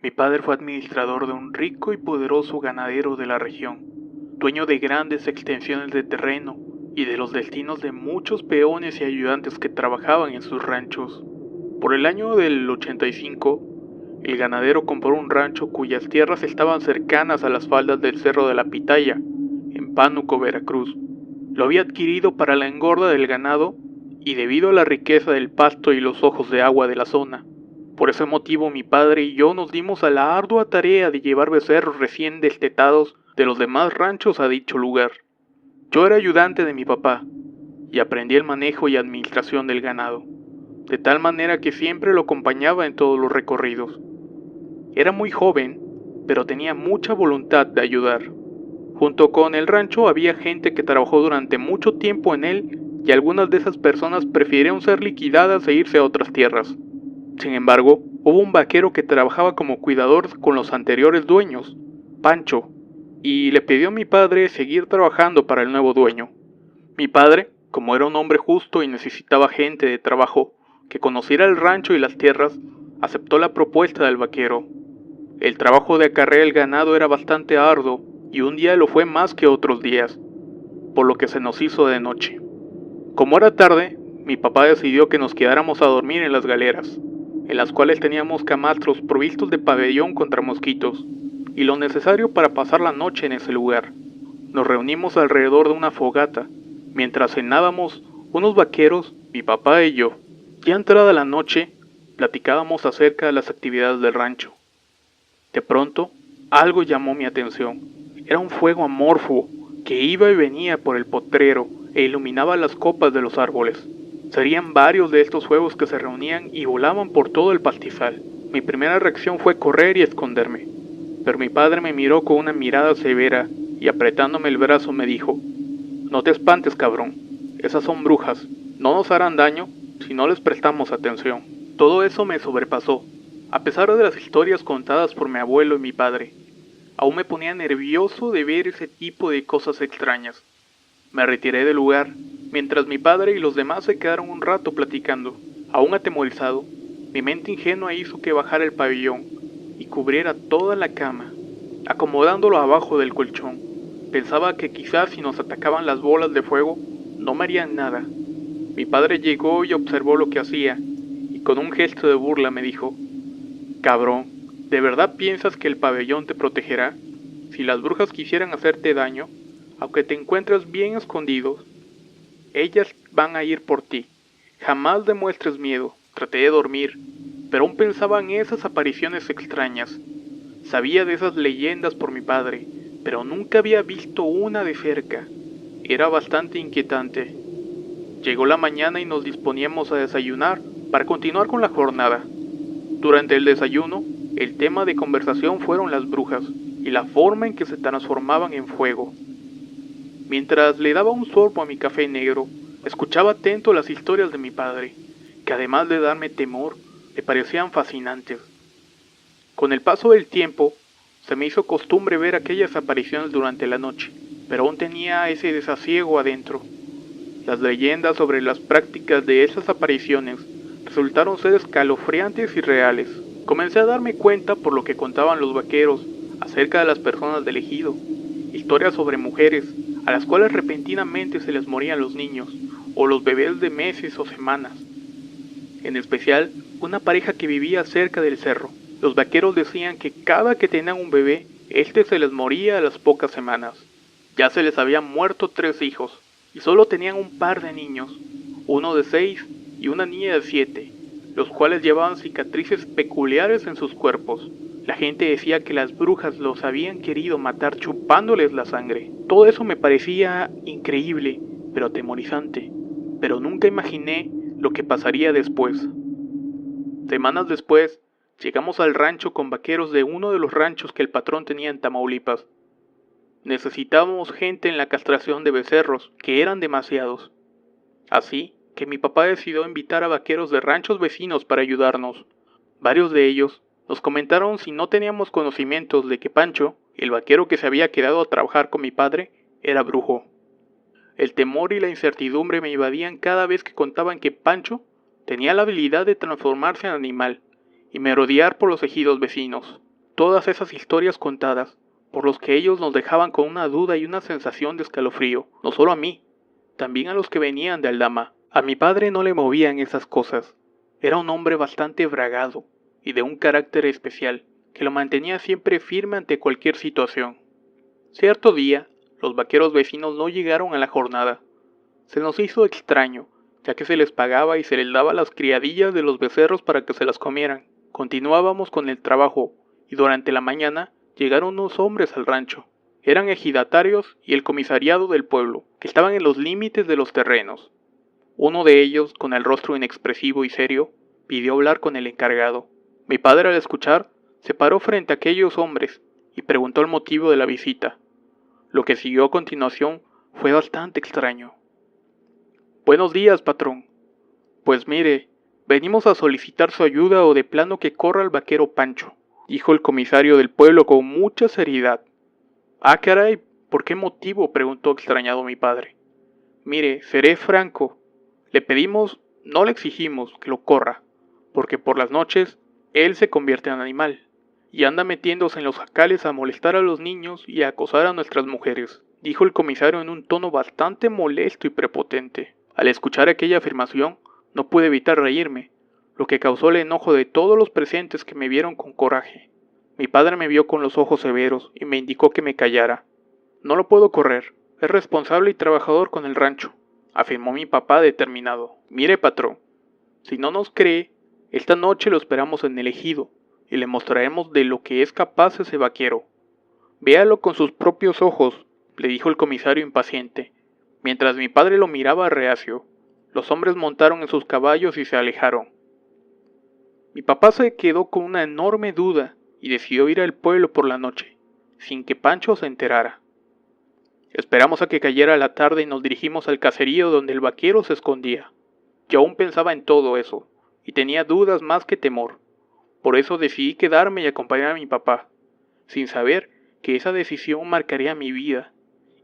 Mi padre fue administrador de un rico y poderoso ganadero de la región, dueño de grandes extensiones de terreno y de los destinos de muchos peones y ayudantes que trabajaban en sus ranchos. Por el año del 85, el ganadero compró un rancho cuyas tierras estaban cercanas a las faldas del Cerro de la Pitaya, en Pánuco, Veracruz. Lo había adquirido para la engorda del ganado y debido a la riqueza del pasto y los ojos de agua de la zona. Por ese motivo mi padre y yo nos dimos a la ardua tarea de llevar becerros recién destetados de los demás ranchos a dicho lugar. Yo era ayudante de mi papá y aprendí el manejo y administración del ganado, de tal manera que siempre lo acompañaba en todos los recorridos. Era muy joven, pero tenía mucha voluntad de ayudar. Junto con el rancho había gente que trabajó durante mucho tiempo en él y algunas de esas personas prefirieron ser liquidadas e irse a otras tierras. Sin embargo, hubo un vaquero que trabajaba como cuidador con los anteriores dueños, Pancho, y le pidió a mi padre seguir trabajando para el nuevo dueño. Mi padre, como era un hombre justo y necesitaba gente de trabajo que conociera el rancho y las tierras, aceptó la propuesta del vaquero. El trabajo de acarrear el ganado era bastante arduo y un día lo fue más que otros días, por lo que se nos hizo de noche. Como era tarde, mi papá decidió que nos quedáramos a dormir en las galeras, en las cuales teníamos camastros provistos de pabellón contra mosquitos, y lo necesario para pasar la noche en ese lugar. Nos reunimos alrededor de una fogata, mientras cenábamos unos vaqueros, mi papá y yo. Ya entrada la noche, platicábamos acerca de las actividades del rancho. De pronto, algo llamó mi atención. Era un fuego amorfo que iba y venía por el potrero e iluminaba las copas de los árboles. Serían varios de estos fuegos que se reunían y volaban por todo el pastizal. Mi primera reacción fue correr y esconderme, pero mi padre me miró con una mirada severa y apretándome el brazo me dijo: «No te espantes, cabrón, esas son brujas, no nos harán daño si no les prestamos atención». Todo eso me sobrepasó. A pesar de las historias contadas por mi abuelo y mi padre, aún me ponía nervioso de ver ese tipo de cosas extrañas. Me retiré del lugar, mientras mi padre y los demás se quedaron un rato platicando. Aún atemorizado, mi mente ingenua hizo que bajara el pabellón y cubriera toda la cama, acomodándolo abajo del colchón. Pensaba que quizás si nos atacaban las bolas de fuego, no me harían nada. Mi padre llegó y observó lo que hacía, y con un gesto de burla me dijo: «Cabrón, ¿de verdad piensas que el pabellón te protegerá? Si las brujas quisieran hacerte daño, aunque te encuentres bien escondido, ellas van a ir por ti. Jamás demuestres miedo». Traté de dormir, pero aún pensaba en esas apariciones extrañas. Sabía de esas leyendas por mi padre, pero nunca había visto una de cerca. Era bastante inquietante. Llegó la mañana y nos disponíamos a desayunar para continuar con la jornada. Durante el desayuno, el tema de conversación fueron las brujas y la forma en que se transformaban en fuego. Mientras le daba un sorbo a mi café negro, escuchaba atento las historias de mi padre, que además de darme temor, me parecían fascinantes. Con el paso del tiempo, se me hizo costumbre ver aquellas apariciones durante la noche, pero aún tenía ese desasiego adentro. Las leyendas sobre las prácticas de esas apariciones resultaron ser escalofriantes y reales. Comencé a darme cuenta por lo que contaban los vaqueros acerca de las personas del ejido, historias sobre mujeres a las cuales repentinamente se les morían los niños o los bebés de meses o semanas. En especial, una pareja que vivía cerca del cerro. Los vaqueros decían que cada que tenían un bebé, este se les moría a las pocas semanas. Ya se les habían muerto 3 hijos y solo tenían un par de niños, uno de 6 y una niña de 7, los cuales llevaban cicatrices peculiares en sus cuerpos. La gente decía que las brujas los habían querido matar chupándoles la sangre. Todo eso me parecía increíble, pero atemorizante. Pero nunca imaginé lo que pasaría después. Semanas después, llegamos al rancho con vaqueros de uno de los ranchos que el patrón tenía en Tamaulipas. Necesitábamos gente en la castración de becerros, que eran demasiados. Así que mi papá decidió invitar a vaqueros de ranchos vecinos para ayudarnos. Varios de ellos nos comentaron si no teníamos conocimientos de que Pancho, el vaquero que se había quedado a trabajar con mi padre, era brujo. El temor y la incertidumbre me invadían cada vez que contaban que Pancho tenía la habilidad de transformarse en animal y merodear por los ejidos vecinos. todas esas historias contadas, por los que ellos nos dejaban con una duda y una sensación de escalofrío, no solo a mí, también a los que venían de Aldama. A mi padre no le movían esas cosas. Era un hombre bastante bragado y de un carácter especial, que lo mantenía siempre firme ante cualquier situación. Cierto día, los vaqueros vecinos no llegaron a la jornada. Se nos hizo extraño, ya que se les pagaba y se les daba las criadillas de los becerros para que se las comieran. Continuábamos con el trabajo, y durante la mañana llegaron unos hombres al rancho. Eran ejidatarios y el comisariado del pueblo, que estaban en los límites de los terrenos. Uno de ellos, con el rostro inexpresivo y serio, pidió hablar con el encargado. Mi padre, al escuchar, se paró frente a aquellos hombres y preguntó el motivo de la visita. Lo que siguió a continuación fue bastante extraño. Buenos días, patrón. Pues mire, venimos a solicitar su ayuda o de plano que corra el vaquero Pancho, dijo el comisario del pueblo con mucha seriedad. Ah, caray, ¿por qué motivo?, preguntó extrañado mi padre. Mire, seré franco. Le pedimos, no le exigimos que lo corra, porque por las noches él se convierte en animal y anda metiéndose en los jacales a molestar a los niños y a acosar a nuestras mujeres, dijo el comisario en un tono bastante molesto y prepotente. Al escuchar aquella afirmación, no pude evitar reírme, lo que causó el enojo de todos los presentes que me vieron con coraje. Mi padre me vio con los ojos severos y me indicó que me callara. No lo puedo correr, es responsable y trabajador con el rancho, afirmó mi papá determinado. Mire, patrón, si no nos cree, esta noche lo esperamos en el ejido y le mostraremos de lo que es capaz ese vaquero. Véalo con sus propios ojos, le dijo el comisario impaciente. Mientras mi padre lo miraba reacio, los hombres montaron en sus caballos y se alejaron. Mi papá se quedó con una enorme duda y decidió ir al pueblo por la noche, sin que Pancho se enterara. Esperamos a que cayera la tarde y nos dirigimos al caserío donde el vaquero se escondía. Yo aún pensaba en todo eso, y tenía dudas más que temor. Por eso decidí quedarme y acompañar a mi papá, sin saber que esa decisión marcaría mi vida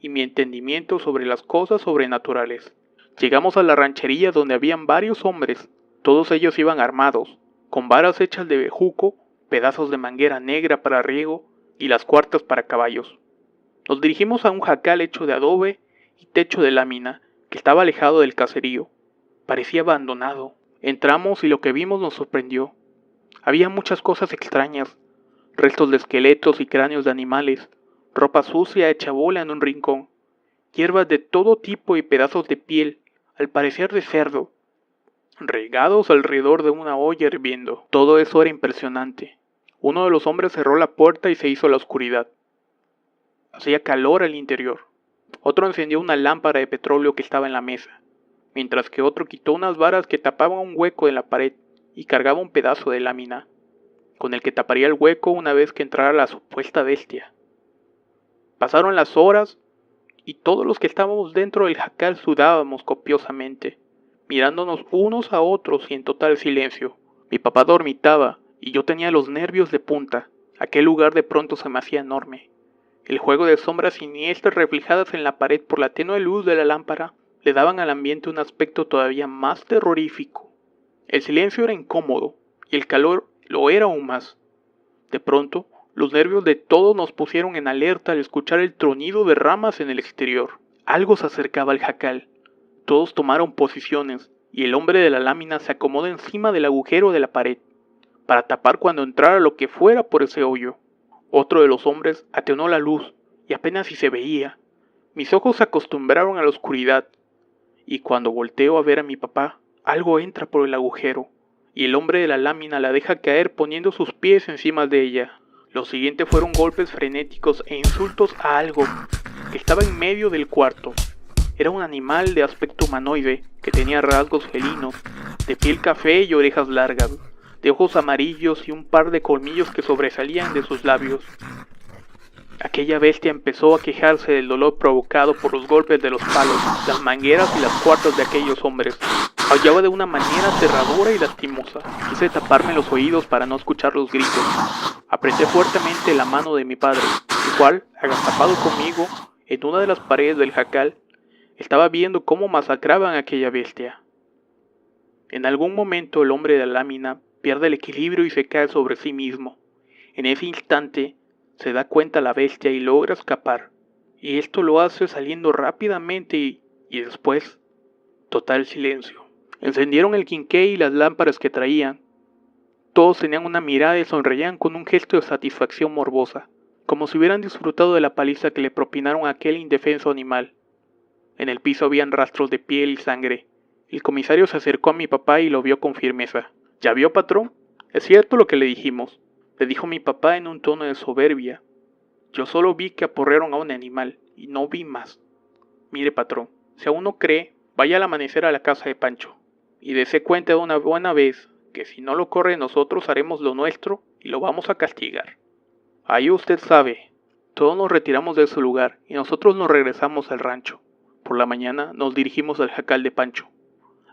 y mi entendimiento sobre las cosas sobrenaturales. Llegamos a la ranchería donde habían varios hombres, todos ellos iban armados, con varas hechas de bejuco, pedazos de manguera negra para riego y las cuartas para caballos. Nos dirigimos a un jacal hecho de adobe y techo de lámina que estaba alejado del caserío. Parecía abandonado. Entramos y lo que vimos nos sorprendió. Había muchas cosas extrañas, restos de esqueletos y cráneos de animales, ropa sucia hecha bola en un rincón, hierbas de todo tipo y pedazos de piel, al parecer de cerdo, regados alrededor de una olla hirviendo. Todo eso era impresionante. Uno de los hombres cerró la puerta y se hizo la oscuridad. Hacía calor al interior. Otro encendió una lámpara de petróleo que estaba en la mesa, mientras que otro quitó unas varas que tapaban un hueco en la pared y cargaba un pedazo de lámina, con el que taparía el hueco una vez que entrara la supuesta bestia. Pasaron las horas y todos los que estábamos dentro del jacal sudábamos copiosamente, mirándonos unos a otros y en total silencio. Mi papá dormitaba y yo tenía los nervios de punta. Aquel lugar de pronto se me hacía enorme. El juego de sombras siniestras reflejadas en la pared por la tenue luz de la lámpara le daban al ambiente un aspecto todavía más terrorífico. El silencio era incómodo y el calor lo era aún más. De pronto, los nervios de todos nos pusieron en alerta al escuchar el tronido de ramas en el exterior. Algo se acercaba al jacal. Todos tomaron posiciones y el hombre de la lámina se acomodó encima del agujero de la pared para tapar cuando entrara lo que fuera por ese hoyo. Otro de los hombres atenuó la luz y apenas si se veía. Mis ojos se acostumbraron a la oscuridad y cuando volteo a ver a mi papá, algo entra por el agujero y el hombre de la lámina la deja caer poniendo sus pies encima de ella. Lo siguiente fueron golpes frenéticos e insultos a algo que estaba en medio del cuarto. Era un animal de aspecto humanoide que tenía rasgos felinos, de piel café y orejas largas, de ojos amarillos y un par de colmillos que sobresalían de sus labios. Aquella bestia empezó a quejarse del dolor provocado por los golpes de los palos, las mangueras y las cuartas de aquellos hombres. Aullaba de una manera aterradora y lastimosa. Quise taparme los oídos para no escuchar los gritos. Apreté fuertemente la mano de mi padre, el cual, agazapado conmigo, en una de las paredes del jacal, estaba viendo cómo masacraban a aquella bestia. En algún momento el hombre de la lámina pierde el equilibrio y se cae sobre sí mismo. En ese instante se da cuenta la bestia y logra escapar. Y esto lo hace saliendo rápidamente y después, total silencio. Encendieron el quinqué y las lámparas que traían. Todos tenían una mirada y sonreían con un gesto de satisfacción morbosa, como si hubieran disfrutado de la paliza que le propinaron a aquel indefenso animal. En el piso habían rastros de piel y sangre. El comisario se acercó a mi papá y lo vio con firmeza. ¿Ya vio, patrón? Es cierto lo que le dijimos, le dijo mi papá en un tono de soberbia. Yo solo vi que aporrearon a un animal y no vi más. Mire, patrón, si aún no cree, vaya al amanecer a la casa de Pancho y dése cuenta de una buena vez que si no lo corre nosotros haremos lo nuestro y lo vamos a castigar. Ahí usted sabe, todos nos retiramos de ese lugar y nosotros nos regresamos al rancho. Por la mañana nos dirigimos al jacal de Pancho.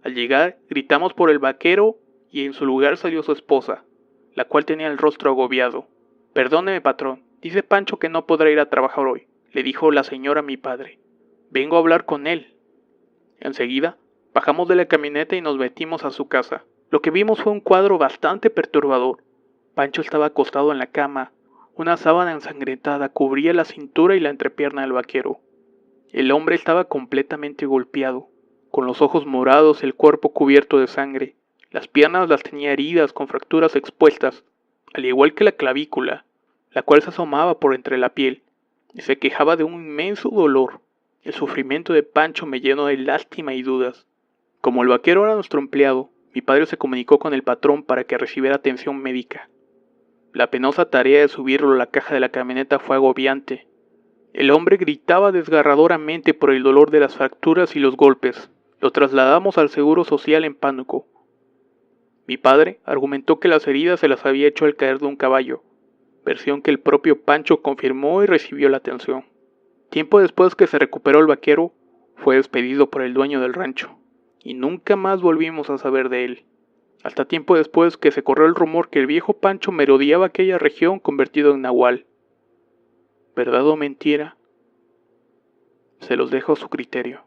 Al llegar, gritamos por el vaquero y en su lugar salió su esposa, la cual tenía el rostro agobiado. Perdóneme, patrón, dice Pancho que no podrá ir a trabajar hoy, le dijo la señora a mi padre. Vengo a hablar con él. Enseguida, bajamos de la camioneta y nos metimos a su casa. Lo que vimos fue un cuadro bastante perturbador. Pancho estaba acostado en la cama. Una sábana ensangrentada cubría la cintura y la entrepierna del vaquero. El hombre estaba completamente golpeado, con los ojos morados y el cuerpo cubierto de sangre. Las piernas las tenía heridas con fracturas expuestas, al igual que la clavícula, la cual se asomaba por entre la piel, y se quejaba de un inmenso dolor. El sufrimiento de Pancho me llenó de lástima y dudas. Como el vaquero era nuestro empleado, mi padre se comunicó con el patrón para que recibiera atención médica. La penosa tarea de subirlo a la caja de la camioneta fue agobiante. El hombre gritaba desgarradoramente por el dolor de las fracturas y los golpes. Lo trasladamos al Seguro Social en Pánuco. Mi padre argumentó que las heridas se las había hecho al caer de un caballo, versión que el propio Pancho confirmó y recibió la atención. Tiempo después que se recuperó el vaquero, fue despedido por el dueño del rancho, y nunca más volvimos a saber de él. Hasta tiempo después que se corrió el rumor que el viejo Pancho merodeaba aquella región convertido en nahual. ¿Verdad o mentira? Se los dejo a su criterio.